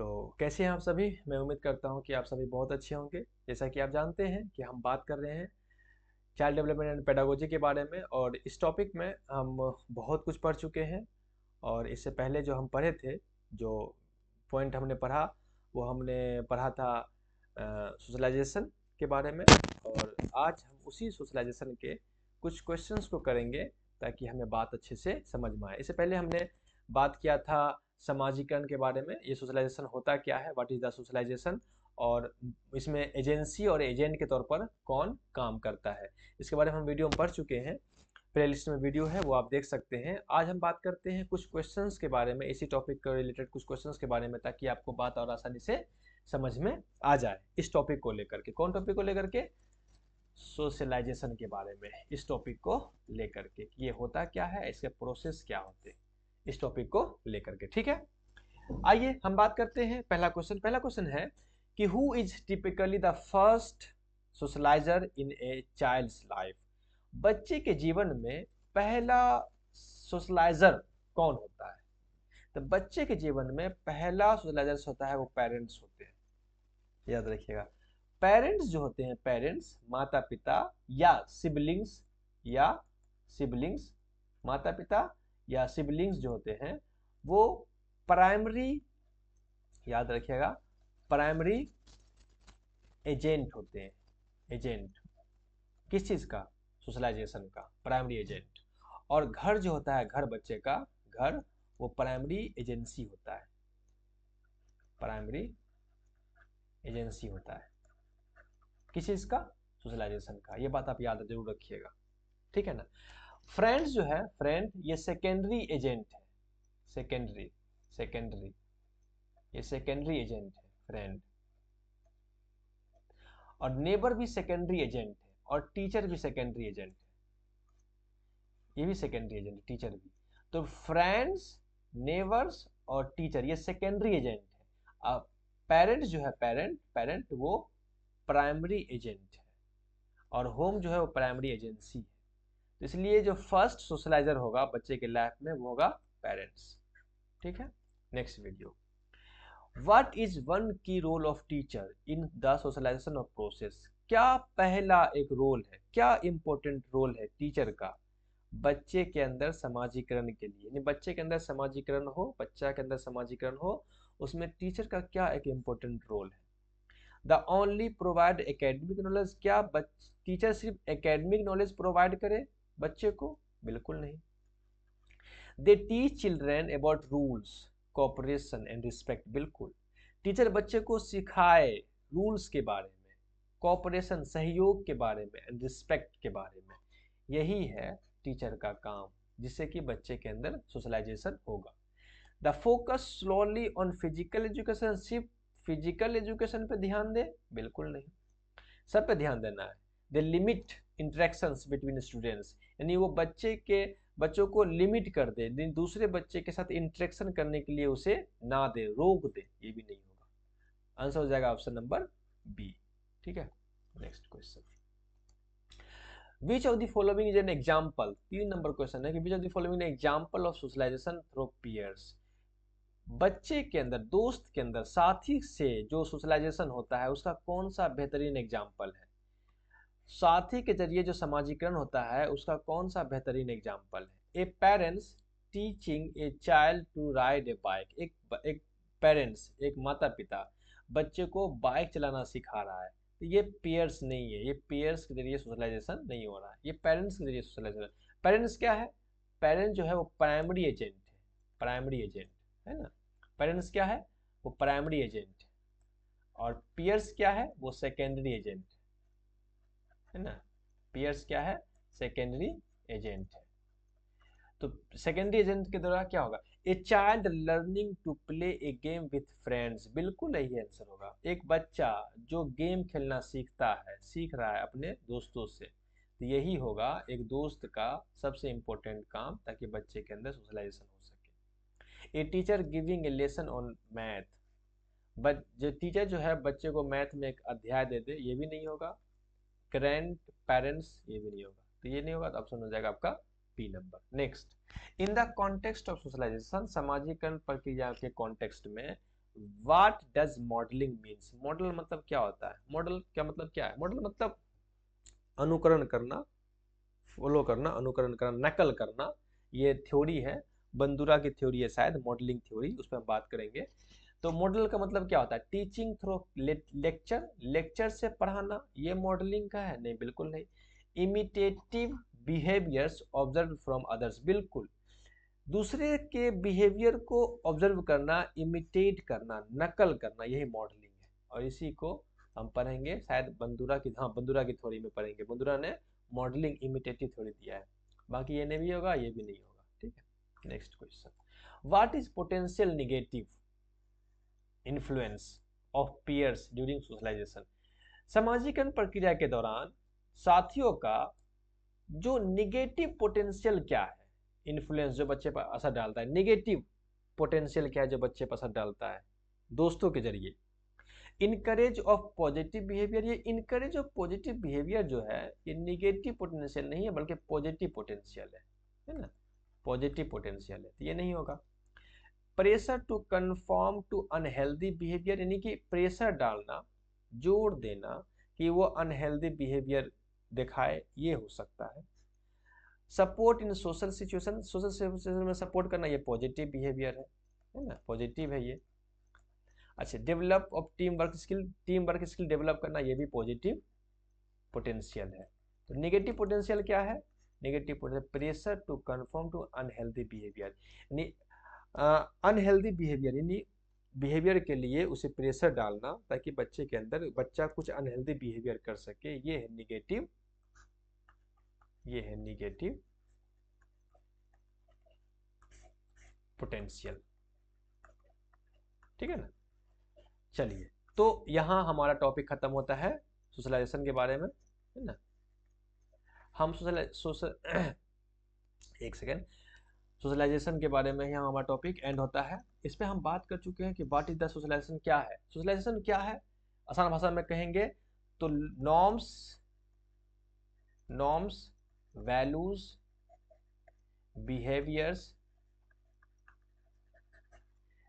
तो कैसे हैं आप सभी? मैं उम्मीद करता हूं कि आप सभी बहुत अच्छे होंगे। जैसा कि आप जानते हैं कि हम बात कर रहे हैं चाइल्ड डेवलपमेंट एंड पेडागोजी के बारे में, और इस टॉपिक में हम बहुत कुछ पढ़ चुके हैं। और इससे पहले जो हम पढ़े थे, जो पॉइंट हमने पढ़ा, वो हमने पढ़ा था सोशलाइजेशन के बारे में। और आज हम उसी सोशलाइजेशन के कुछ क्वेश्चंस को करेंगे ताकि हमें बात अच्छे से समझ में आए। इससे पहले हमने बात किया था समाजीकरण के बारे में। ये सोशलाइजेशन होता क्या है, व्हाट इज द सोशलाइजेशन, और इसमें एजेंसी और एजेंट के तौर पर कौन काम करता है, इसके बारे में हम वीडियो में पढ़ चुके हैं। प्ले लिस्ट में वीडियो है, वो आप देख सकते हैं। आज हम बात करते हैं कुछ क्वेश्चंस के बारे में, इसी टॉपिक के रिलेटेड कुछ क्वेश्चंस के बारे में, ताकि आपको बात और आसानी से समझ में आ जाए। इस टॉपिक को लेकर के, कौन टॉपिक को लेकर के? सोशलाइजेशन के बारे में, इस टॉपिक को लेकर के, ये होता क्या है, इसके प्रोसेस क्या होते हैं, इस टॉपिक को लेकर के। ठीक है, आइए हम बात करते हैं। पहला क्वेश्चन है कि who is typically the first socialiser in a child's life. बच्चे के जीवन में पहला सोशलाइजर कौन होता है? तो बच्चे के जीवन में पहला सोशलाइजर होता है, वो पेरेंट्स होते हैं। याद रखिएगा, पेरेंट्स जो होते हैं, पेरेंट्स माता पिता या सिबलिंग्स, या सिबलिंग्स माता पिता या सिबलिंग्स जो होते हैं, वो प्राइमरी, याद रखिएगा, प्राइमरी एजेंट होते हैं। एजेंट किस चीज का? सोशलाइजेशन का प्राइमरी एजेंट। और घर जो होता है, घर बच्चे का घर, वो प्राइमरी एजेंसी होता है। प्राइमरी एजेंसी होता है किस चीज का? सोशलाइजेशन का। ये बात आप याद जरूर रखिएगा, ठीक है ना। फ्रेंड्स जो है, फ्रेंड ये सेकेंडरी एजेंट है। सेकेंडरी, सेकेंडरी, ये सेकेंडरी एजेंट है फ्रेंड। और नेबर भी सेकेंडरी एजेंट है, और टीचर भी सेकेंडरी एजेंट है। ये भी सेकेंडरी एजेंट है, टीचर भी। तो फ्रेंड्स, नेबर्स और टीचर ये सेकेंडरी एजेंट है। अब पेरेंट्स जो है, पेरेंट वो प्राइमरी एजेंट है, और होम जो है वो प्राइमरी एजेंसी है। तो इसलिए जो फर्स्ट सोशलाइजर होगा बच्चे के लाइफ में, वो होगा पेरेंट्स। ठीक है, next video. What is one key role of teacher in the socialisation of process. क्या पहला एक रोल है, क्या इंपॉर्टेंट रोल है टीचर का बच्चे के अंदर समाजीकरण के लिए? यानी बच्चे के अंदर समाजीकरण हो, बच्चा के अंदर समाजीकरण हो, उसमें टीचर का क्या एक इंपॉर्टेंट रोल है? The only provide academic knowledge. क्या टीचर सिर्फ एकेडमिक नॉलेज प्रोवाइड करे बच्चे को? बिल्कुल नहीं। They teach children about rules, cooperation and respect. बिल्कुल, टीचर बच्चे को सिखाए रूल्स के बारे में, कोऑपरेशन सहयोग के बारे में, एंड रिस्पेक्ट के बारे में। यही है टीचर का काम, जिससे कि बच्चे के अंदर सोशलाइजेशन होगा। The focus slowly on physical education. सिर्फ फिजिकल एजुकेशन पे ध्यान दे? बिल्कुल नहीं, सब पे ध्यान देना है। दे लिमिट इंटरेक्शंस बिटवीन स्टूडेंट्स। यानी वो बच्चों को लिमिट कर दे, दूसरे बच्चे के साथ इंटरेक्शन करने के लिए उसे ना दे, रोक दे, ये भी नहीं होगा। आंसर हो जाएगा ऑप्शन नंबर बी। ठीक है, next question. Which of the following is an example. 3 number question है कि which of the following example of socialisation through peers. बच्चे के अंदर, दोस्त के अंदर, साथी से जो सोशलाइजेशन होता है, उसका कौन सा बेहतरीन एग्जाम्पल है? साथी के जरिए जो समाजीकरण होता है, उसका कौन सा बेहतरीन एग्जाम्पल है? A parents teaching a child to ride a bike. एक पेरेंट्स, एक माता पिता बच्चे को बाइक चलाना सिखा रहा है, तो ये पेयर्स नहीं है, ये पेयर्स के जरिए सोशलाइजेशन नहीं हो रहा है, ये पेरेंट्स के जरिए सोशलाइजेशन। पेरेंट्स क्या है? पेरेंट्स जो है वो प्राइमरी एजेंट है, प्राइमरी एजेंट है ना। पेरेंट्स क्या है? वो प्राइमरी एजेंट है। और पियर्स क्या है? वो सेकेंडरी एजेंट है ना। पियर्स क्या है? सेकेंडरी एजेंट है। तो सेकेंडरी एजेंट के द्वारा क्या होगा? A child learning to play a game with friends. बिल्कुल यही आंसर होगा। एक बच्चा जो गेम खेलना सीखता है, सीख रहा है अपने दोस्तों से, तो यही होगा एक दोस्त का सबसे इंपॉर्टेंट काम, ताकि बच्चे के अंदर सोशलाइजेशन हो सके। A teacher giving a lesson on math. But जो टीचर जो है बच्चे को मैथ में एक अध्याय दे दे, ये भी नहीं होगा। ग्रैंड पेरेंट्स, ये भी नहीं होगा। तो ये नहीं होगा, तो ऑप्शन हो जाएगा आपका B number. Next, in the context of socialisation, सामाजिकरण प्रक्रिया के कॉन्टेक्स्ट में what does modelling means? Model मतलब क्या होता है? मॉडल क्या मतलब क्या है? मॉडल मतलब अनुकरण करना, फॉलो करना, अनुकरण करना, नकल करना। ये थ्योरी है, बंदूरा की थ्योरी है शायद, मॉडलिंग थ्योरी, उस पर हम बात करेंगे। तो मॉडल का मतलब क्या होता है? टीचिंग थ्रू लेक्चर, लेक्चर से पढ़ाना, ये मॉडलिंग का है? नहीं, बिल्कुल नहीं। Imitative behaviours observe from others, बिल्कुल दूसरे के बिहेवियर को ऑब्जर्व करना, इमिटेट करना, नकल करना, यही मॉडलिंग है। और इसी को हम पढ़ेंगे शायद बंदूरा की, हाँ बंदूरा की थ्योरी में पढ़ेंगे। बंदूरा ने मॉडलिंग इमिटेटिव थ्योरी दिया है। बाकी ये नहीं भी होगा, ये भी नहीं होगा। ठीक है, next question. What is potential negative influence of peers during socialisation? सामाजिकरण प्रक्रिया के दौरान साथियों का जो निगेटिव पोटेंशियल क्या है, इन्फ्लुएंस जो बच्चे पर असर डालता है, निगेटिव पोटेंशियल क्या है जो बच्चे पर असर डालता है दोस्तों के जरिए? इनकरेज ऑफ पॉजिटिव बिहेवियर, ये इनकरेज ऑफ पॉजिटिव बिहेवियर जो है ये निगेटिव पोटेंशियल नहीं है बल्कि पॉजिटिव पोटेंशियल है ना, पॉजिटिव पोटेंशियल है, तो ये नहीं होगा। Pressure to conform to unhealthy behaviour, यानी कि प्रेशर डालना, जोर देना कि वो अनहेल्दी बिहेवियर दिखाए, ये हो सकता है। Support in social situation, social situation में सपोर्ट करना, ये पॉजिटिव बिहेवियर है ना, पॉजिटिव है ये। अच्छा, develop of team work skill, team work skill develop करना, ये भी पॉजिटिव पोटेंशियल है। तो नेगेटिव पोटेंशियल क्या है? Negative potential pressure to conform to unhealthy behaviour, यानी अनहेल्दी बिहेवियर, यानी बिहेवियर के लिए उसे प्रेशर डालना ताकि बच्चे के अंदर, बच्चा कुछ अनहेल्दी बिहेवियर कर सके, ये है निगेटिव, ये है निगेटिव पोटेंशियल। ठीक है ना? चलिए, तो यहां हमारा टॉपिक खत्म होता है सोशलाइजेशन के बारे में, है ना। हम सोशल एक सेकेंड, सोशलाइजेशन के बारे में यहाँ हमारा टॉपिक एंड होता है। इस पे हम बात कर चुके हैं कि व्हाट इज द सोशलाइजेशन, क्या है सोशलाइजेशन, क्या है आसान भाषा में कहेंगे तो नॉर्म्स, नॉर्म्स, वैल्यूज, बिहेवियर्स,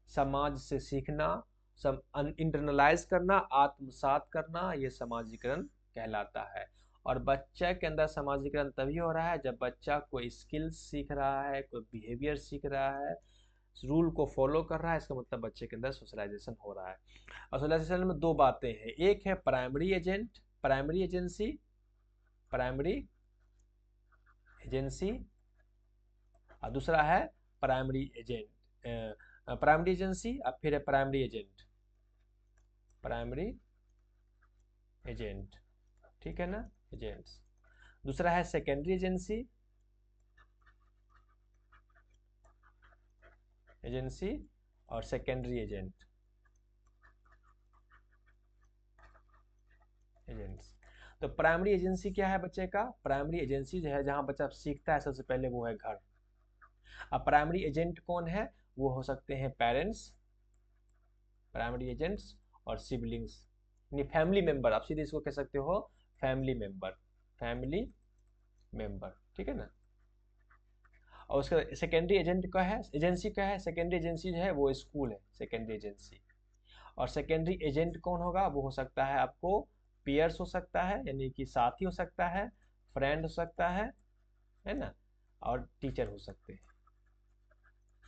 समाज से सीखना, इंटरनलाइज करना, आत्मसात करना, ये समाजीकरण कहलाता है। और बच्चे के अंदर समाजीकरण तभी हो रहा है जब बच्चा कोई स्किल सीख रहा है, कोई बिहेवियर सीख रहा है, रूल को फॉलो कर रहा है, इसका मतलब बच्चे के अंदर सोशलाइजेशन हो रहा है। और सोशलाइजेशन में दो बातें हैं, एक है primary agent, primary agency, primary agency, और दूसरा है प्राइमरी एजेंट, प्राइमरी एजेंसी और फिर है प्राइमरी एजेंट, प्राइमरी एजेंट, ठीक है ना, एजेंट्स। दूसरा है सेकेंडरी एजेंसी, एजेंसी और सेकेंडरी एजेंट, एजेंट्स। तो प्राइमरी एजेंसी क्या है बच्चे का? प्राइमरी एजेंसी जो है जहां बच्चा सीखता है सबसे पहले, वो है घर। अब प्राइमरी एजेंट कौन है? वो हो सकते हैं पेरेंट्स, प्राइमरी एजेंट्स, और सिबलिंग्स, यानी फैमिली मेंबर, आप सीधे इसको कह सकते हो फैमिली मेंबर, फैमिली मेंबर, ठीक है ना। और उसका सेकेंडरी एजेंट का है, एजेंसी का है, सेकेंडरी एजेंसी जो है वो स्कूल है, सेकेंडरी एजेंसी। और सेकेंडरी एजेंट कौन होगा? वो हो सकता है आपको पीयर्स हो सकता है, यानी कि साथी हो सकता है, फ्रेंड हो सकता है ना, और टीचर हो सकते हैं,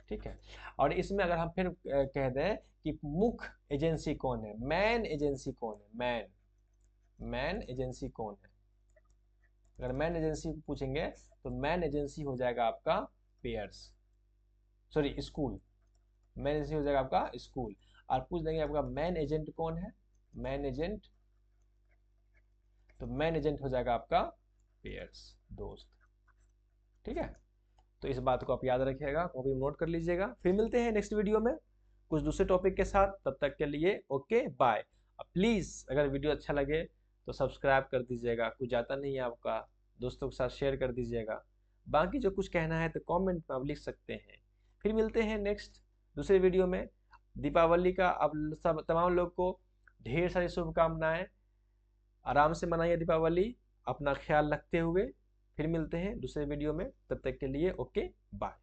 ठीक है। और इसमें अगर हम फिर कह दें कि मुख्य एजेंसी कौन है, मैन एजेंसी कौन है, मैन, मैन एजेंसी कौन है? अगर मैन एजेंसी पूछेंगे तो मैन एजेंसी हो जाएगा आपका pairs, sorry school, man agency हो जाएगा आपका स्कूल। और पूछ देंगे आपका मैन एजेंट कौन है, मैन एजेंट, तो मैन एजेंट हो जाएगा आपका पेयर्स, दोस्त, ठीक है। तो इस बात को आप याद रखिएगा, कॉपी नोट कर लीजिएगा। फिर मिलते हैं नेक्स्ट वीडियो में कुछ दूसरे टॉपिक के साथ, तब तक के लिए ओके बाय। प्लीज़ अगर वीडियो अच्छा लगे तो सब्सक्राइब कर दीजिएगा, कुछ जाता नहीं है आपका, दोस्तों के साथ शेयर कर दीजिएगा। बाकी जो कुछ कहना है तो कमेंट में आप लिख सकते हैं। फिर मिलते हैं नेक्स्ट दूसरे वीडियो में। दीपावली का आप सब तमाम लोग को ढेर सारी शुभकामनाएं, आराम से मनाइए दीपावली अपना ख्याल रखते हुए। फिर मिलते हैं दूसरे वीडियो में, तब तक के लिए ओके बाय।